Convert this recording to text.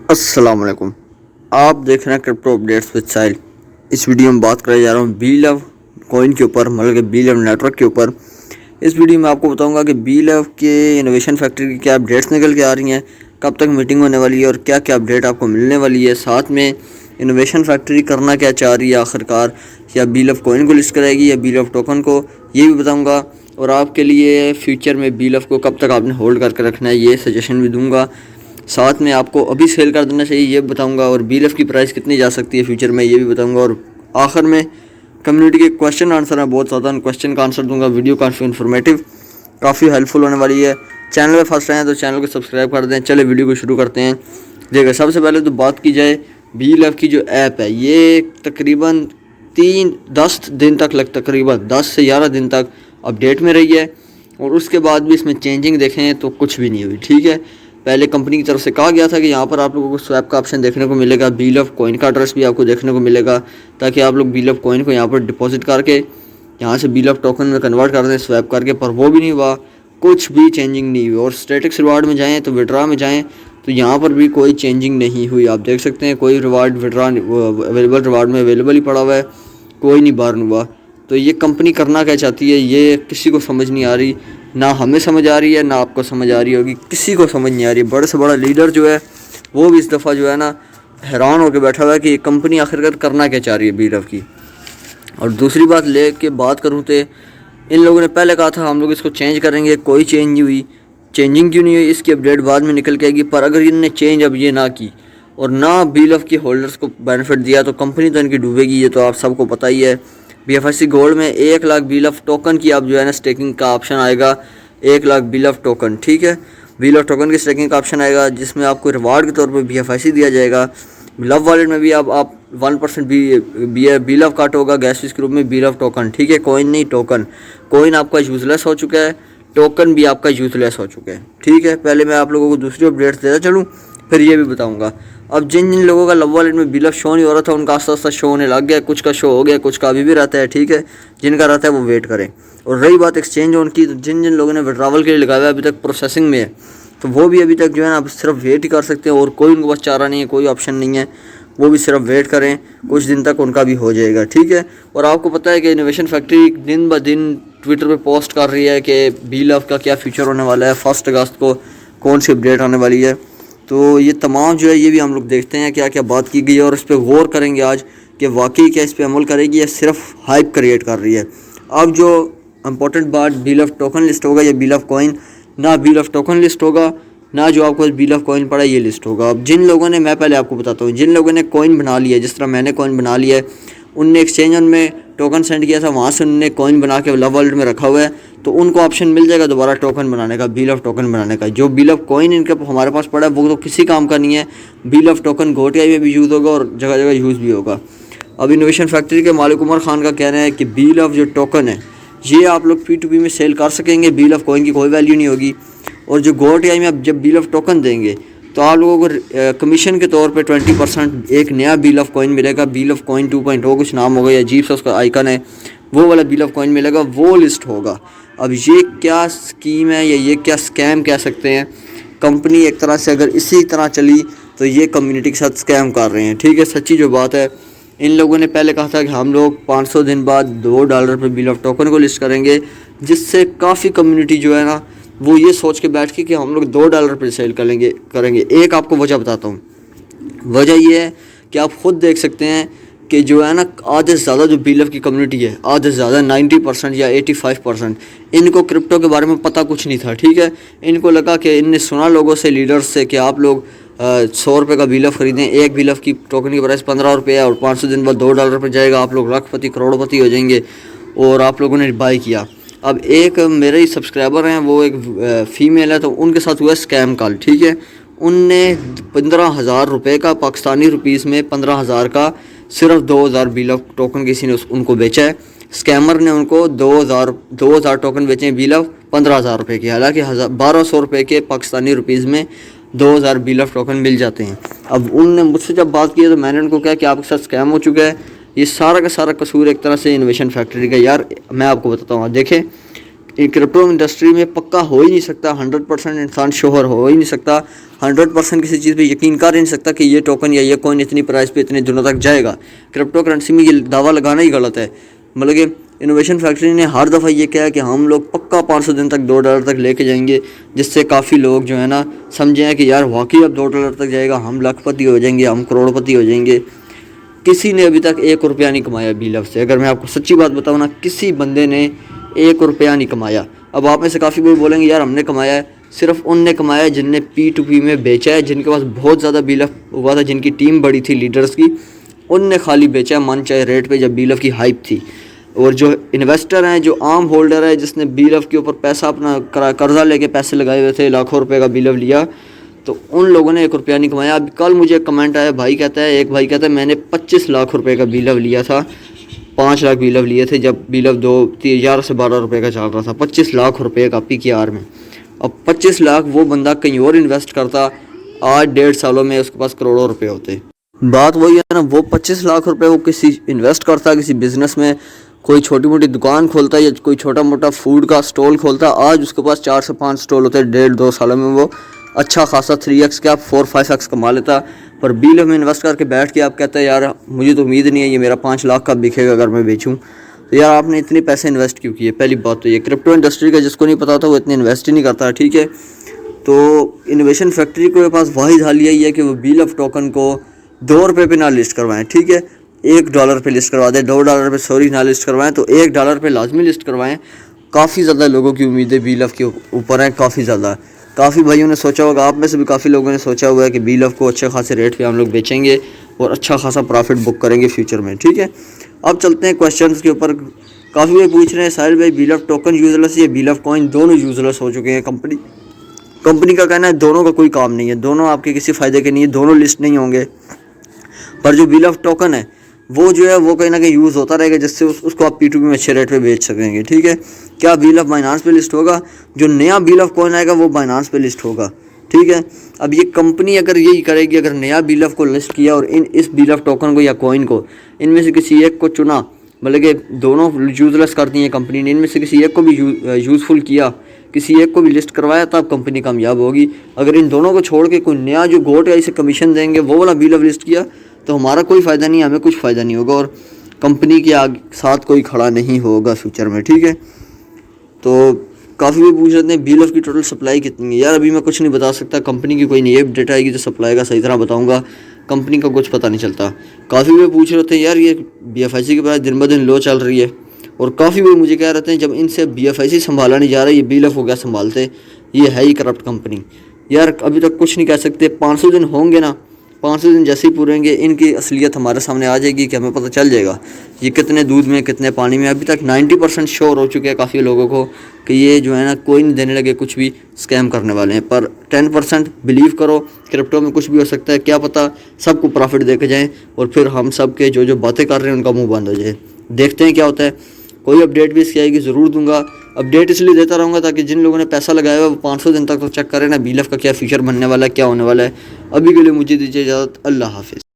अस्सलाम वालेकुम। आप देख रहे हैं क्रिप्टो अपडेट्स विद साहिल। इस वीडियो में बात करने जा रहा हूँ बीलव कॉइन के ऊपर, मतलब कि बीलव नेटवर्क के ऊपर। इस वीडियो में आपको बताऊंगा कि बीलव के इनोवेशन फैक्ट्री की क्या अपडेट्स निकल के आ रही हैं, कब तक मीटिंग होने वाली है और क्या क्या अपडेट आपको मिलने वाली है। साथ में इनोवेशन फैक्ट्री करना क्या चाह रही है आखिरकार, या बीलव कॉइन को लिस्ट कराएगी या बीलव टोकन को, ये भी बताऊँगा। और आपके लिए फ्यूचर में बीलव को कब तक आपने होल्ड करके रखना है, ये सजेशन भी दूँगा। साथ में आपको अभी सेल कर देना चाहिए ये बताऊंगा, और बीएलएफ की प्राइस कितनी जा सकती है फ्यूचर में ये भी बताऊंगा। और आखिर में कम्युनिटी के क्वेश्चन आंसर है बहुत ज़्यादा, उन क्वेश्चन का आंसर दूंगा। वीडियो काफ़ी इन्फॉर्मेटिव, काफ़ी हेल्पफुल होने वाली है। चैनल पे फर्स्ट आए हैं तो चैनल को सब्सक्राइब कर दें। चले वीडियो को शुरू करते हैं। देखिए, सबसे पहले तो बात की जाए बीएलएफ की जो ऐप है, ये तकरीबन 10 दिन तक तकरीबन 10 से 11 दिन तक अपडेट में रही है, और उसके बाद भी इसमें चेंजिंग देखें तो कुछ भी नहीं हुई। ठीक है, पहले कंपनी की तरफ से कहा गया था कि यहाँ पर आप लोगों को स्वैप का ऑप्शन देखने को मिलेगा, बीलव कॉइन का एड्रेस भी आपको देखने को मिलेगा, ताकि आप लोग बीलव कॉइन को यहाँ पर डिपॉजिट करके यहाँ से बीलव टोकन में कन्वर्ट कर दें स्वैप करके। पर वो भी नहीं हुआ, कुछ भी चेंजिंग नहीं हुई। और स्टैटिक्स रिवार्ड में जाएँ तो विड्रा में जाएँ तो यहाँ पर भी कोई चेंजिंग नहीं हुई। आप देख सकते हैं कोई रिवार्ड विड्रा अवेलेबल रिवार्ड में अवेलेबल ही पड़ा हुआ है, कोई नहीं बार्न हुआ। तो ये कंपनी करना क्या चाहती है ये किसी को समझ नहीं आ रही, ना हमें समझ आ रही है ना आपको समझ आ रही होगी, किसी को समझ नहीं आ रही है। बड़े से बड़ा लीडर जो है वो भी इस दफ़ा जो है ना हैरान होकर बैठा हुआ है कि ये कंपनी आखिरकार करना क्या चाह रही है बीरव की। और दूसरी बात ले के बात करूँ तो इन लोगों ने पहले कहा था हम लोग इसको चेंज करेंगे, कोई चेंज नहीं हुई। चेंजिंग क्यों नहीं हुई, इसकी अपडेट बाद में निकल के आएगी। पर अगर इन्होंने चेंज अब ये ना की और ना बीलव की होल्डर्स को बेनिफिट दिया तो कंपनी तो इनकी डूबेगी, ये तो आप सबको पता ही है। BFSC गोल्ड में 1 लाख बीलव टोकन की अब जो है ना स्टेकिंग का ऑप्शन आएगा, 1 लाख बीलव टोकन। ठीक है, बीलव टोकन की स्टेकिंग का ऑप्शन आएगा जिसमें आपको रिवार्ड के तौर पर BFSC दिया जाएगा। लव वॉलेट में भी अब आप 1% बीलव काट होगा, गैस फीस के रूप में बीलव टोकन। ठीक है, कॉइन नहीं टोकन। कॉइन आपका यूजलेस हो चुका है, टोकन भी आपका यूजलेस हो चुका है। ठीक है, पहले मैं आप लोगों को दूसरी अपडेट्स देता चलूँ, फिर ये भी बताऊंगा। अब जिन जिन लोगों का लव वॉलेट में बीलव शो नहीं हो रहा था उनका आस्ता आस्ता शो होने लग गया, कुछ का शो हो गया, कुछ का अभी भी रहता है। ठीक है, जिनका रहता है वो वेट करें। और रही बात एक्सचेंज ऑन की, तो जिन जिन लोगों ने विड्रॉवल के लिए लगाया है अभी तक प्रोसेसिंग में है, तो वो भी अभी तक जो है ना अब सिर्फ वेट ही कर सकते हैं, और कोई उनको बस चारा नहीं है, कोई ऑप्शन नहीं है। वो भी सिर्फ वेट करें, कुछ दिन तक उनका भी हो जाएगा। ठीक है, और आपको पता है कि इनोवेशन फैक्ट्री दिन ब दिन ट्विटर पे पोस्ट कर रही है कि बीलव का क्या फ्यूचर होने वाला है, 1 अगस्त को कौन सी अपडेट आने वाली है। तो ये तमाम जो है ये भी हम लोग देखते हैं क्या क्या बात की गई है, और इस पर गौर करेंगे आज कि वाकई क्या इस पर अमल करेगी या सिर्फ हाइप क्रिएट कर रही है। अब जो इम्पोर्टेंट बात, बीलव टोकन लिस्ट होगा या बीलव कॉइन, ना बीलव टोकन लिस्ट होगा ना जो आपको बीलव कॉइन पड़ा ये लिस्ट होगा। अब जिन लोगों ने, मैं पहले आपको बताता हूँ, जिन लोगों ने कॉइन बना लिया, जिस तरह मैंने कॉइन बना लिया है, उनने एक्सचेंज में टोकन सेंड किया था, वहाँ से उन्होंने कॉइन बना के लव वॉलेट में रखा हुआ है, तो उनको ऑप्शन मिल जाएगा दोबारा टोकन बनाने का, बीलव टोकन बनाने का। जो बीलव कॉइन इनके हमारे पास पड़ा है वो तो किसी काम का नहीं है। बीलव टोकन घोटिया में भी यूज़ होगा और जगह जगह यूज़ भी होगा। अब इनोवेशन फैक्ट्री के मालिक उमर खान का कहना है कि बीलव जो टोकन है ये आप लोग P2P में सेल कर सकेंगे, बीलव कॉइन की कोई वैल्यू नहीं होगी। और जो घोटिया में अब जब बीलव टोकन देंगे तो आप लोगों को कमीशन के तौर पे 20% एक नया बीलव कॉइन मिलेगा, बीलव कॉइन 2.0 कुछ नाम होगा या अजीब सा उसका आइकन है, वो वाला बीलव कॉइन मिलेगा, वो लिस्ट होगा। अब ये क्या स्कीम है या ये क्या स्कैम कह सकते हैं, कंपनी एक तरह से अगर इसी तरह चली तो ये कम्युनिटी के साथ स्कैम कर रहे हैं। ठीक है, सच्ची जो बात है, इन लोगों ने पहले कहा था कि हम लोग 500 दिन बाद $2 पर बीलव टोकन को लिस्ट करेंगे, जिससे काफ़ी कम्युनिटी जो है ना वो ये सोच के बैठ के कि हम लोग $2 पर सेल करेंगे। एक आपको वजह बताता हूँ, वजह ये है कि आप ख़ुद देख सकते हैं कि जो है ना आधे से ज़्यादा जो बीलव की कम्युनिटी है, आधे से ज़्यादा 90% या 85%, इनको क्रिप्टो के बारे में पता कुछ नहीं था। ठीक है, इनको लगा कि इनने सुना लोगों से, लीडर्स से, कि आप लोग 100 रुपये का बीलव ख़रीदें, एक बीलव की टोकन की प्राइस 15 रुपये है और 500 दिन बाद $2 पर जाएगा, आप लोग लाखपति करोड़पति हो जाएंगे, और आप लोगों ने बाई किया। अब एक मेरे ही सब्सक्राइबर हैं, वो एक फ़ीमेल है, तो उनके साथ हुआ स्कैम कॉल। ठीक है, उनने 15,000 रुपये का, पाकिस्तानी रुपीज़ में 15,000 का सिर्फ 2,000 बीलव टोकन किसी ने उनको बेचा है। स्कैमर ने उनको 2,000 टोकन बेचे हैं बीलव 15,000 रुपये के, हालांकि 1,200 रुपये के पाकिस्तानी रुपीज़ में 2,000 बीलव टोकन मिल जाते हैं। अब उनने मुझसे जब बात की तो मैंने उनको कहा कि आपके साथ स्कैम हो चुका है, ये सारा का सारा कसूर एक तरह से इनोवेशन फैक्ट्री का। यार मैं आपको बताता हूँ, देखें क्रिप्टो इंडस्ट्री में पक्का हो ही नहीं सकता, 100% इंसान शोहर हो ही नहीं सकता, 100% किसी चीज़ पे यकीन कर ही नहीं सकता कि ये टोकन या ये कॉइन इतनी प्राइस पे इतने दिनों तक जाएगा। क्रिप्टो करेंसी में ये दावा लगाना ही गलत है। मतलब कि इनोवेशन फैक्ट्री ने हर दफ़ा ये कहा कि हम लोग पक्का 500 दिन तक $2 तक लेके जाएंगे, जिससे काफ़ी लोग जो है ना समझे हैं कि यार वाकई अब $2 तक जाएगा, हम लाखपति हो जाएंगे, हम करोड़पति हो जाएंगे। किसी ने अभी तक $1 नहीं कमाया बीलव से। अगर मैं आपको सच्ची बात बताऊँ ना, किसी बंदे ने $1 नहीं कमाया। अब आप में से काफ़ी लोग बोलेंगे यार हमने कमाया है। सिर्फ उनने कमाया है जिनने P2P में बेचा है, जिनके पास बहुत ज़्यादा बीलव हुआ था, जिनकी टीम बड़ी थी लीडर्स की, उनने खाली बेचा है मन चाहे रेट पे जब बीलव की हाइप थी। और जो इन्वेस्टर हैं, जो आम होल्डर है, जिसने बीलव के ऊपर पैसा अपना कर्जा लेके पैसे लगाए हुए थे, लाखों रुपए का बीलव लिया, तो उन लोगों ने $1 नहीं कमाया। अब कल मुझे कमेंट आया, एक भाई कहता है मैंने 25 लाख रुपए का बीलव लिया था, 5 लाख बीलव लिए थे जब बीलव 11 से 12 रुपए का चल रहा था, 25 लाख रुपए का PKR में। अब 25 लाख वो बंदा कहीं और इन्वेस्ट करता, आज 1.5 सालों में उसके पास करोड़ों रुपए होते। बात वही है ना, वो 25 लाख रुपए वो किसी इन्वेस्ट करता, किसी बिजनेस में, कोई छोटी मोटी दुकान खोलता या कोई छोटा मोटा फूड का स्टॉल खोलता, आज उसके पास 4 से 5 स्टॉल होते, 1.5-2 सालों में वो अच्छा खासा 3x क्या 4-5x कमा लेता। पर बीलव में इन्वेस्ट करके बैठ के आप कहते हैं यार मुझे तो उम्मीद नहीं है ये मेरा 5 लाख का बिकेगा अगर मैं बेचूं। तो यार आपने इतने पैसे इन्वेस्ट क्यों किए? पहली बात तो ये क्रिप्टो इंडस्ट्री का जिसको नहीं पता होता वो इतने इन्वेस्ट ही नहीं करता, ठीक है। तो इनोवेशन फैक्ट्री के पास वाहिद हाल यही है कि वो बीलव टोकन को $2 पे ना लिस्ट करवाएं, ठीक है, $1 पे लिस्ट करवा दें, $2 पे सॉरी ना लिस्ट करवाएं, तो $1 पे लाजमी लिस्ट करवाएं। काफ़ी ज़्यादा लोगों की उम्मीदें बीलव के ऊपर हैं, काफ़ी ज़्यादा। काफ़ी भाइयों ने सोचा होगा, आप में से भी काफ़ी लोगों ने सोचा हुआ है कि बीलव को अच्छे खासे रेट पे हम लोग बेचेंगे और अच्छा खासा प्रॉफिट बुक करेंगे फ्यूचर में, ठीक है। अब चलते हैं क्वेश्चंस के ऊपर। काफ़ी लोग पूछ रहे हैं साहिल भाई बीलव टोकन यूजलेस या बीलव कॉइन दोनों यूजलेस हो चुके हैं। कंपनी का कहना है दोनों का कोई काम नहीं है, दोनों आपके किसी फ़ायदे के नहीं है, दोनों लिस्ट नहीं होंगे। पर जो बीलव टोकन है वो जो है वो कहीं ना कहीं यूज़ होता रहेगा, जिससे उसको आप P2P में अच्छे रेट पे बेच सकेंगे, ठीक है। क्या बीलव बाइनांस पे लिस्ट होगा? जो नया बीलव कॉइन आएगा वो बाइनांस पे लिस्ट होगा, ठीक है। अब ये कंपनी अगर यही करेगी, अगर नया बीलव को लिस्ट किया और इस बीलव टोकन को या कॉइन को इनमें से किसी एक को चुना, मतलब कि दोनों यूजलेस कर दिए कंपनी ने, इनमें से किसी एक को भी यूज़फुल किया, किसी एक को भी लिस्ट करवाया, तब कंपनी कामयाब होगी। अगर इन दोनों को छोड़ के कोई नया जो गोट है इसे कमीशन देंगे वो वाला बीलव लिस्ट किया तो हमारा कोई फ़ायदा नहीं, हमें कुछ फ़ायदा नहीं होगा और कंपनी के साथ कोई खड़ा नहीं होगा फ्यूचर में, ठीक है। तो काफ़ी लोग पूछ रहे हैं बीलव की टोटल सप्लाई कितनी है। यार अभी मैं कुछ नहीं बता सकता, कंपनी की कोई नई अपडेट आएगी तो सप्लाई का सही तरह बताऊंगा, कंपनी का कुछ पता नहीं चलता। काफ़ी लोग पूछ रहे थे यार ये BFIC के प्राइस दिन ब दिन लो चल रही है, और काफ़ी लोग मुझे कह रहे थे जब इनसे BFIC संभाला नहीं जा रहा, ये बीलव को क्या संभालते, ये है ही करप्ट कंपनी। यार अभी तक कुछ नहीं कह सकते, 500 दिन होंगे ना, 500 दिन जैसे ही पूरे होंगे इनकी असलियत हमारे सामने आ जाएगी कि हमें पता चल जाएगा ये कितने दूध में कितने पानी में। अभी तक 90% श्योर हो चुके हैं काफ़ी लोगों को कि ये जो है ना कोई नहीं देने लगे, कुछ भी स्कैम करने वाले हैं। पर 10% बिलीव करो, क्रिप्टो में कुछ भी हो सकता है, क्या पता सबको प्रॉफिट दे के जाएँ और फिर हम सब के जो बातें कर रहे हैं उनका मुँह बंद हो जाए। देखते हैं क्या होता है। कोई अपडेट भी इसकी आएगी ज़रूर दूंगा। अपडेट इसलिए देता रहूँगा ताकि जिन लोगों ने पैसा लगाया हुआ वो 500 दिन तक तो चेक करें ना बीलव का क्या फ्यूचर बनने वाला है, क्या होने वाला है। अभी के लिए मुझे दीजिए इजाज़त, अल्लाह हाफिज़।